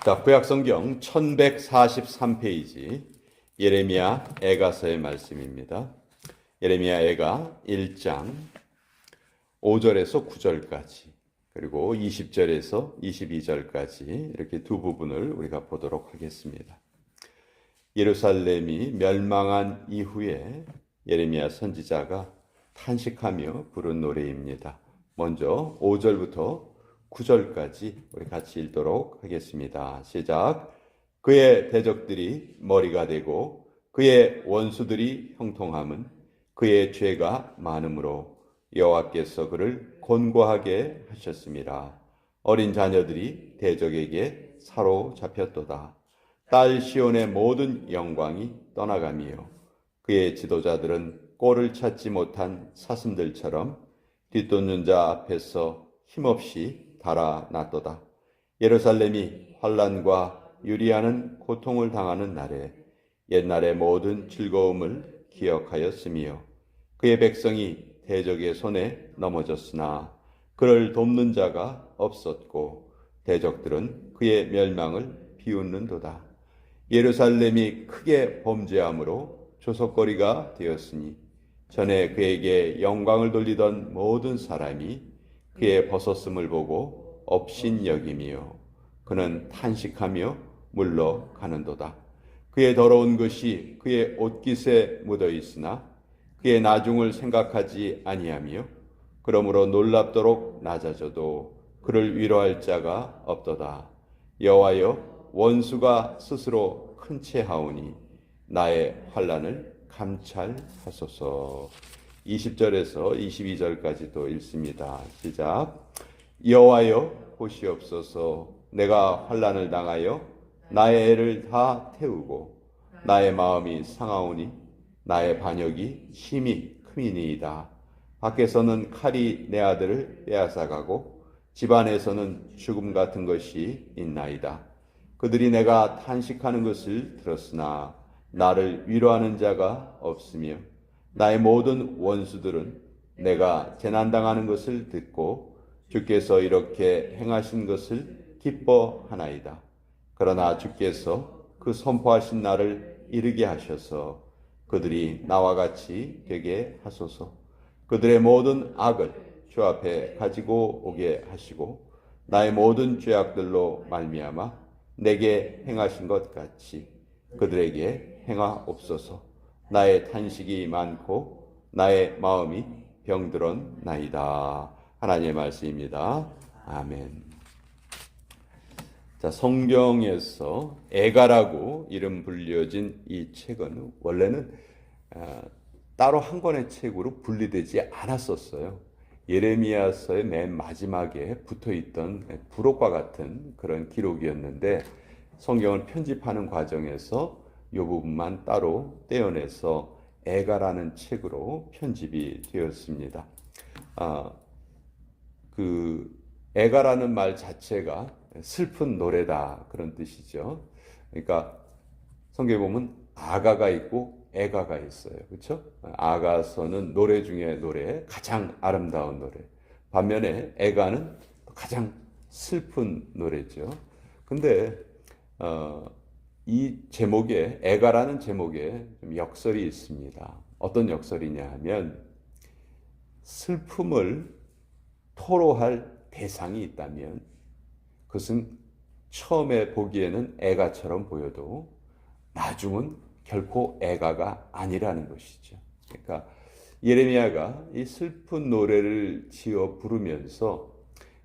자, 구약성경 1143페이지 예레미야 애가서의 말씀입니다. 예레미야 애가 1장 5절에서 9절까지 그리고 20절에서 22절까지 이렇게 두 부분을 우리가 보도록 하겠습니다. 예루살렘이 멸망한 이후에 예레미야 선지자가 탄식하며 부른 노래입니다. 먼저 5절부터 9절까지 우리 같이 읽도록 하겠습니다. 시작. 그의 대적들이 머리가 되고 그의 원수들이 형통함은 그의 죄가 많으므로 여호와께서 그를 곤고하게 하셨습니다. 어린 자녀들이 대적에게 사로잡혔도다. 딸 시온의 모든 영광이 떠나가며 그의 지도자들은 꼴을 찾지 못한 사슴들처럼 뒷돋는 자 앞에서 힘없이 달아났도다. 예루살렘이 환난과 유리하는 고통을 당하는 날에 옛날의 모든 즐거움을 기억하였으며 그의 백성이 대적의 손에 넘어졌으나 그를 돕는 자가 없었고 대적들은 그의 멸망을 비웃는도다. 예루살렘이 크게 범죄함으로 조석거리가 되었으니 전에 그에게 영광을 돌리던 모든 사람이 그의 벗었음을 보고 업신여기며 그는 탄식하며 물러가는도다. 그의 더러운 것이 그의 옷깃에 묻어 있으나 그의 나중을 생각하지 아니하며 그러므로 놀랍도록 낮아져도 그를 위로할 자가 없도다. 여호와여, 원수가 스스로 큰 채 하오니 나의 환난을 감찰하소서. 20절에서 22절까지도 읽습니다. 시작. 여호와여, 보시옵소서. 내가 환난을 당하여 나의 애를 다 태우고 나의 마음이 상하오니 나의 반역이 심히 크니이다. 밖에서는 칼이 내 아들을 빼앗아가고 집안에서는 죽음 같은 것이 있나이다. 그들이 내가 탄식하는 것을 들었으나 나를 위로하는 자가 없으며 나의 모든 원수들은 내가 재난당하는 것을 듣고 주께서 이렇게 행하신 것을 기뻐하나이다. 그러나 주께서 그 선포하신 날을 이르게 하셔서 그들이 나와 같이 되게 하소서. 그들의 모든 악을 주 앞에 가지고 오게 하시고 나의 모든 죄악들로 말미암아 내게 행하신 것 같이 그들에게 행하옵소서. 나의 탄식이 많고 나의 마음이 병들었나이다. 하나님의 말씀입니다. 아멘. 자, 성경에서 애가라고 이름 불려진 이 책은 원래는 따로 한 권의 책으로 분리되지 않았었어요. 예레미야서의 맨 마지막에 붙어있던 부록과 같은 그런 기록이었는데 성경을 편집하는 과정에서 이 부분만 따로 떼어내서 애가라는 책으로 편집이 되었습니다. 그 애가라는 말 자체가 슬픈 노래다 그런 뜻이죠. 그러니까 성경에 보면 아가가 있고 애가가 있어요. 그렇죠? 아가서는 노래 중에 노래, 가장 아름다운 노래. 반면에 애가는 가장 슬픈 노래죠. 근데 이 제목에 애가라는 제목에 좀 역설이 있습니다. 어떤 역설이냐 하면 슬픔을 토로할 대상이 있다면 그것은 처음에 보기에는 애가처럼 보여도 나중은 결코 애가가 아니라는 것이죠. 그러니까 예레미야가 이 슬픈 노래를 지어 부르면서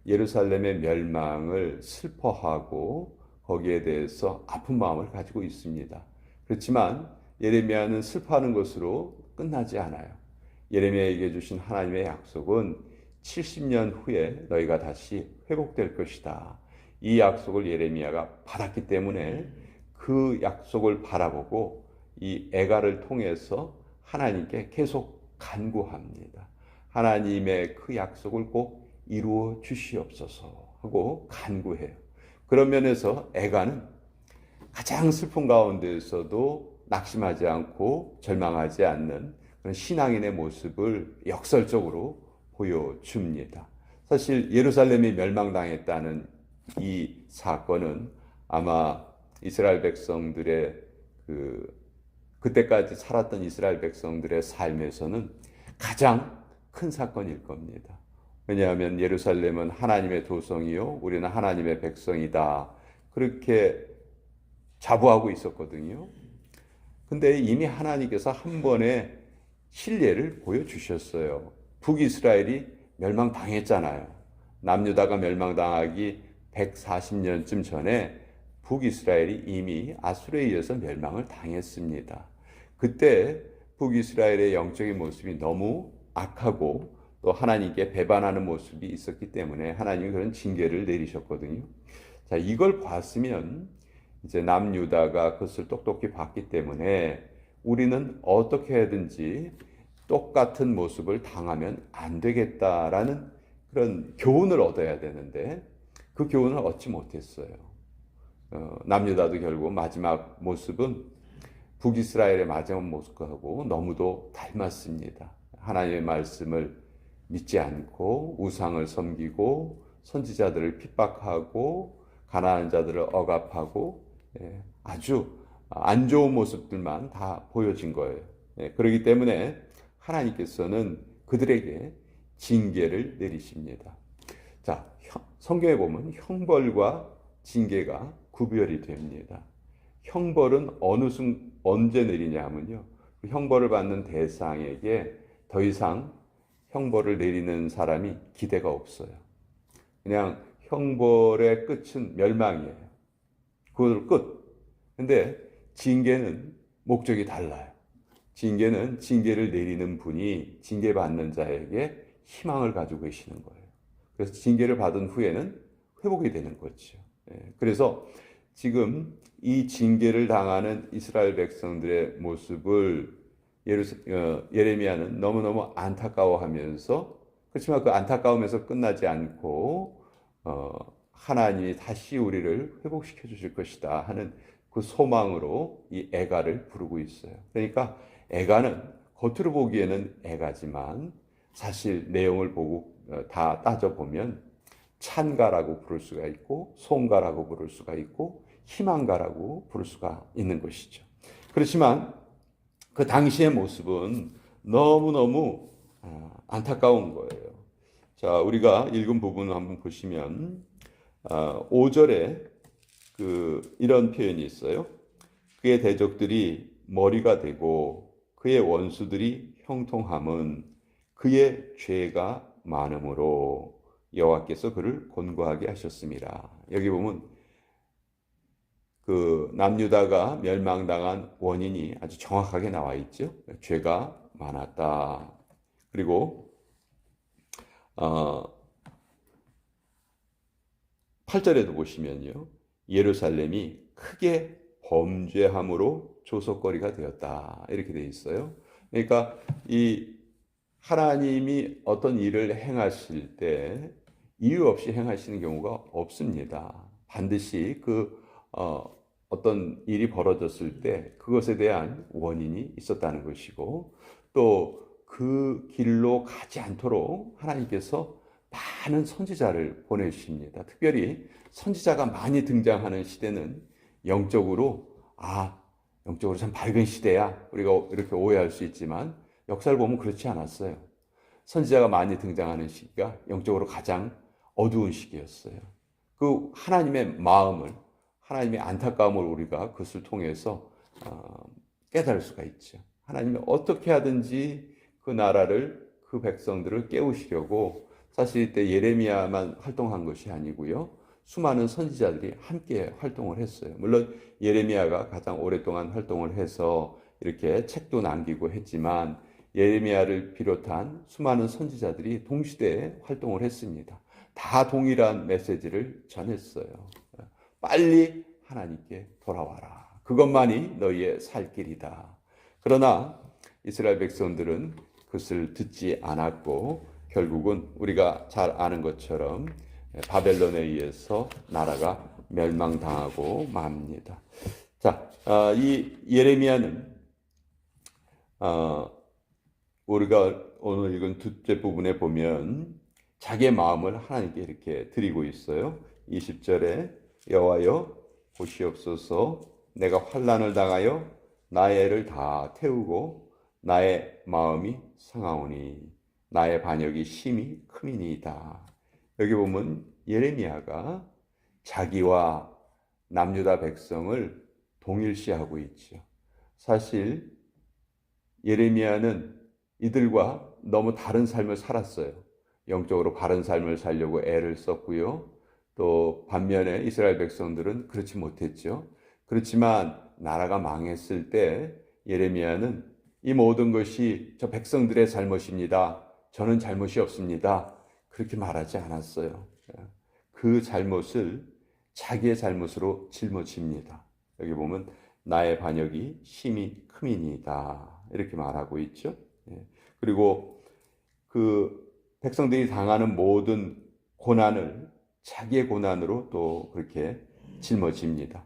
예루살렘의 멸망을 슬퍼하고 거기에 대해서 아픈 마음을 가지고 있습니다. 그렇지만 예레미야는 슬퍼하는 것으로 끝나지 않아요. 예레미야에게 주신 하나님의 약속은 70년 후에 너희가 다시 회복될 것이다. 이 약속을 예레미야가 받았기 때문에 그 약속을 바라보고 이 애가를 통해서 하나님께 계속 간구합니다. 하나님의 그 약속을 꼭 이루어 주시옵소서 하고 간구해요. 그런 면에서 애가는 가장 슬픈 가운데에서도 낙심하지 않고 절망하지 않는 그런 신앙인의 모습을 역설적으로 보여줍니다. 사실 예루살렘이 멸망당했다는 이 사건은 아마 이스라엘 백성들의 그때까지 살았던 이스라엘 백성들의 삶에서는 가장 큰 사건일 겁니다. 왜냐하면 예루살렘은 하나님의 도성이요, 우리는 하나님의 백성이다. 그렇게 자부하고 있었거든요. 근데 이미 하나님께서 한 번의 신뢰를 보여주셨어요. 북이스라엘이 멸망당했잖아요. 남유다가 멸망당하기 140년쯤 전에 북이스라엘이 이미 아수르에 의해서 멸망을 당했습니다. 그때 북이스라엘의 영적인 모습이 너무 악하고 또 하나님께 배반하는 모습이 있었기 때문에 하나님이 그런 징계를 내리셨거든요. 자, 이걸 봤으면 이제 남유다가 그것을 똑똑히 봤기 때문에 우리는 어떻게 해야든지 똑같은 모습을 당하면 안 되겠다라는 그런 교훈을 얻어야 되는데 그 교훈을 얻지 못했어요. 남유다도 결국 마지막 모습은 북이스라엘의 마지막 모습하고 너무도 닮았습니다. 하나님의 말씀을 믿지 않고 우상을 섬기고 선지자들을 핍박하고 가난한 자들을 억압하고 아주 안 좋은 모습들만 다 보여진 거예요. 그렇기 때문에 하나님께서는 그들에게 징계를 내리십니다. 자, 성경에 보면 형벌과 징계가 구별이 됩니다. 형벌은 언제 내리냐면요. 그 형벌을 받는 대상에게 더 이상 형벌을 내리는 사람이 기대가 없어요. 그냥 형벌의 끝은 멸망이에요. 그걸 끝. 근데 징계는 목적이 달라요. 징계는 징계를 내리는 분이 징계받는 자에게 희망을 가지고 계시는 거예요. 그래서 징계를 받은 후에는 회복이 되는 거죠. 그래서 지금 이 징계를 당하는 이스라엘 백성들의 모습을 예레미야는 너무너무 안타까워하면서, 그렇지만 그 안타까움에서 끝나지 않고 하나님이 다시 우리를 회복시켜 주실 것이다 하는 그 소망으로 이 애가를 부르고 있어요. 그러니까 애가는 겉으로 보기에는 애가지만 사실 내용을 보고 다 따져보면 찬가라고 부를 수가 있고 송가라고 부를 수가 있고 희망가라고 부를 수가 있는 것이죠. 그렇지만 그 당시의 모습은 너무너무 안타까운 거예요. 자, 우리가 읽은 부분을 한번 보시면 5절에 이런 표현이 있어요. 그의 대적들이 머리가 되고 그의 원수들이 형통함은 그의 죄가 많음으로 여호와께서 그를 곤고하게 하셨습니다. 여기 보면 그 남유다가 멸망당한 원인이 아주 정확하게 나와 있죠. 죄가 많았다. 그리고 8절에도 보시면요. 예루살렘이 크게 범죄함으로 조속거리가 되었다. 이렇게 되어 있어요. 그러니까 이 하나님이 어떤 일을 행하실 때 이유 없이 행하시는 경우가 없습니다. 반드시 어떤 일이 벌어졌을 때 그것에 대한 원인이 있었다는 것이고, 또 그 길로 가지 않도록 하나님께서 많은 선지자를 보내주십니다. 특별히 선지자가 많이 등장하는 시대는 영적으로 참 밝은 시대야, 우리가 이렇게 오해할 수 있지만 역사를 보면 그렇지 않았어요. 선지자가 많이 등장하는 시기가 영적으로 가장 어두운 시기였어요. 그 하나님의 마음을, 하나님의 안타까움을 우리가 그것을 통해서 깨달을 수가 있죠. 하나님이 어떻게 하든지 그 나라를, 그 백성들을 깨우시려고, 사실 이때 예레미야만 활동한 것이 아니고요, 수많은 선지자들이 함께 활동을 했어요. 물론 예레미야가 가장 오랫동안 활동을 해서 이렇게 책도 남기고 했지만 예레미야를 비롯한 수많은 선지자들이 동시대에 활동을 했습니다. 다 동일한 메시지를 전했어요. 빨리 하나님께 돌아와라. 그것만이 너희의 살 길이다. 그러나 이스라엘 백성들은 그것을 듣지 않았고 결국은 우리가 잘 아는 것처럼 바벨론에 의해서 나라가 멸망당하고 맙니다. 자, 이 예레미야는 우리가 오늘 읽은 둘째 부분에 보면 자기의 마음을 하나님께 이렇게 드리고 있어요. 20절에 여호와여 보시옵소서. 내가 환난을 당하여 나의 애를 다 태우고 나의 마음이 상하오니 나의 반역이 심히 크미니이다. 여기 보면 예레미야가 자기와 남유다 백성을 동일시하고 있죠. 사실 예레미야는 이들과 너무 다른 삶을 살았어요. 영적으로 바른 삶을 살려고 애를 썼고요. 또 반면에 이스라엘 백성들은 그렇지 못했죠. 그렇지만 나라가 망했을 때 예레미야는 이 모든 것이 저 백성들의 잘못입니다. 저는 잘못이 없습니다. 그렇게 말하지 않았어요. 그 잘못을 자기의 잘못으로 짊어집니다. 여기 보면 나의 반역이 심히 크미니이다. 이렇게 말하고 있죠. 그리고 그 백성들이 당하는 모든 고난을 자기의 고난으로 또 그렇게 짊어집니다.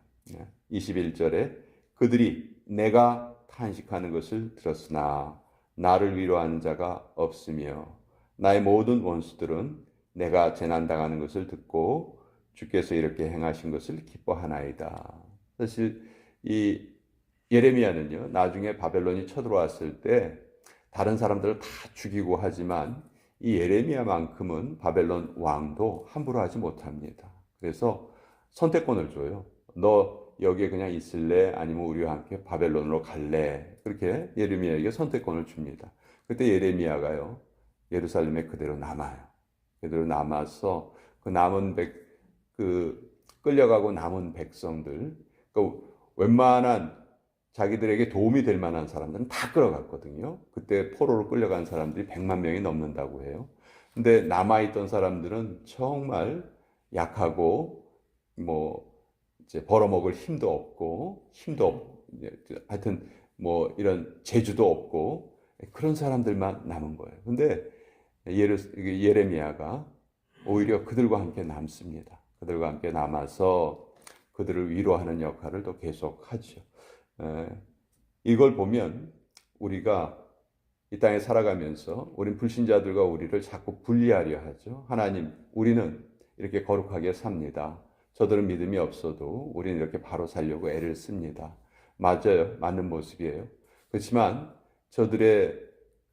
21절에 그들이 내가 탄식하는 것을 들었으나 나를 위로하는 자가 없으며 나의 모든 원수들은 내가 재난당하는 것을 듣고 주께서 이렇게 행하신 것을 기뻐하나이다. 사실 이 예레미야는요, 나중에 바벨론이 쳐들어왔을 때 다른 사람들을 다 죽이고 하지만 이 예레미야만큼은 바벨론 왕도 함부로 하지 못합니다. 그래서 선택권을 줘요. 너 여기에 그냥 있을래? 아니면 우리와 함께 바벨론으로 갈래? 그렇게 예레미야에게 선택권을 줍니다. 그때 예레미야가요, 예루살렘에 그대로 남아요. 그대로 남아서 그 끌려가고 남은 백성들, 그 웬만한 자기들에게 도움이 될 만한 사람들은 다 끌어갔거든요. 그때 포로로 끌려간 사람들이 100만 명이 넘는다고 해요. 근데 남아있던 사람들은 정말 약하고 이제 벌어먹을 하여튼 이런 재주도 없고 그런 사람들만 남은 거예요. 근데 예레미야가 오히려 그들과 함께 남습니다. 그들과 함께 남아서 그들을 위로하는 역할을 또 계속하죠. 이걸 보면 우리가 이 땅에 살아가면서 우린 불신자들과 우리를 자꾸 분리하려 하죠. 하나님, 우리는 이렇게 거룩하게 삽니다. 저들은 믿음이 없어도 우리는 이렇게 바로 살려고 애를 씁니다. 맞아요. 맞는 모습이에요. 그렇지만 저들의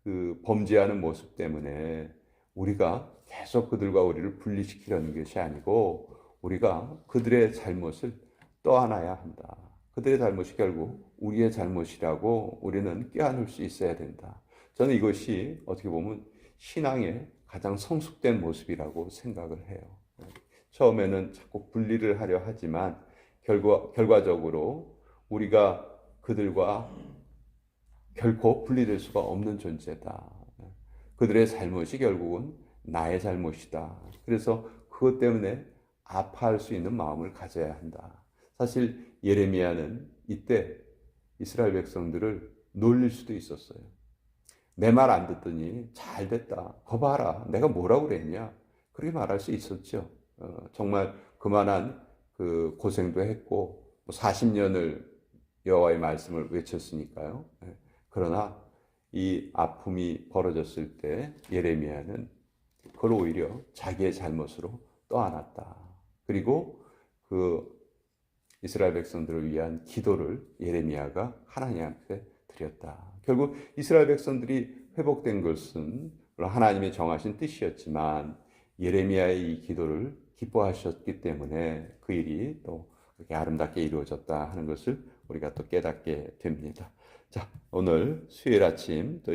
그 범죄하는 모습 때문에 우리가 계속 그들과 우리를 분리시키려는 것이 아니고 우리가 그들의 잘못을 떠안아야 한다. 그들의 잘못이 결국 우리의 잘못이라고 우리는 껴안을 수 있어야 된다. 저는 이것이 어떻게 보면 신앙의 가장 성숙된 모습이라고 생각을 해요. 처음에는 자꾸 분리를 하려 하지만 결과적으로 우리가 그들과 결코 분리될 수가 없는 존재다. 그들의 잘못이 결국은 나의 잘못이다. 그래서 그것 때문에 아파할 수 있는 마음을 가져야 한다. 사실 예레미야는 이때 이스라엘 백성들을 놀릴 수도 있었어요. 내 말 안 듣더니 잘 됐다. 거 봐라. 내가 뭐라고 그랬냐. 그렇게 말할 수 있었죠. 정말 그만한 그 고생도 했고 40년을 여호와의 말씀을 외쳤으니까요. 그러나 이 아픔이 벌어졌을 때 예레미야는 그걸 오히려 자기의 잘못으로 떠안았다. 그리고 그 이스라엘 백성들을 위한 기도를 예레미야가 하나님 앞에 드렸다. 결국 이스라엘 백성들이 회복된 것은 하나님의 정하신 뜻이었지만 예레미야의 이 기도를 기뻐하셨기 때문에 그 일이 또 그렇게 아름답게 이루어졌다 하는 것을 우리가 또 깨닫게 됩니다. 자, 오늘 수요일 아침 또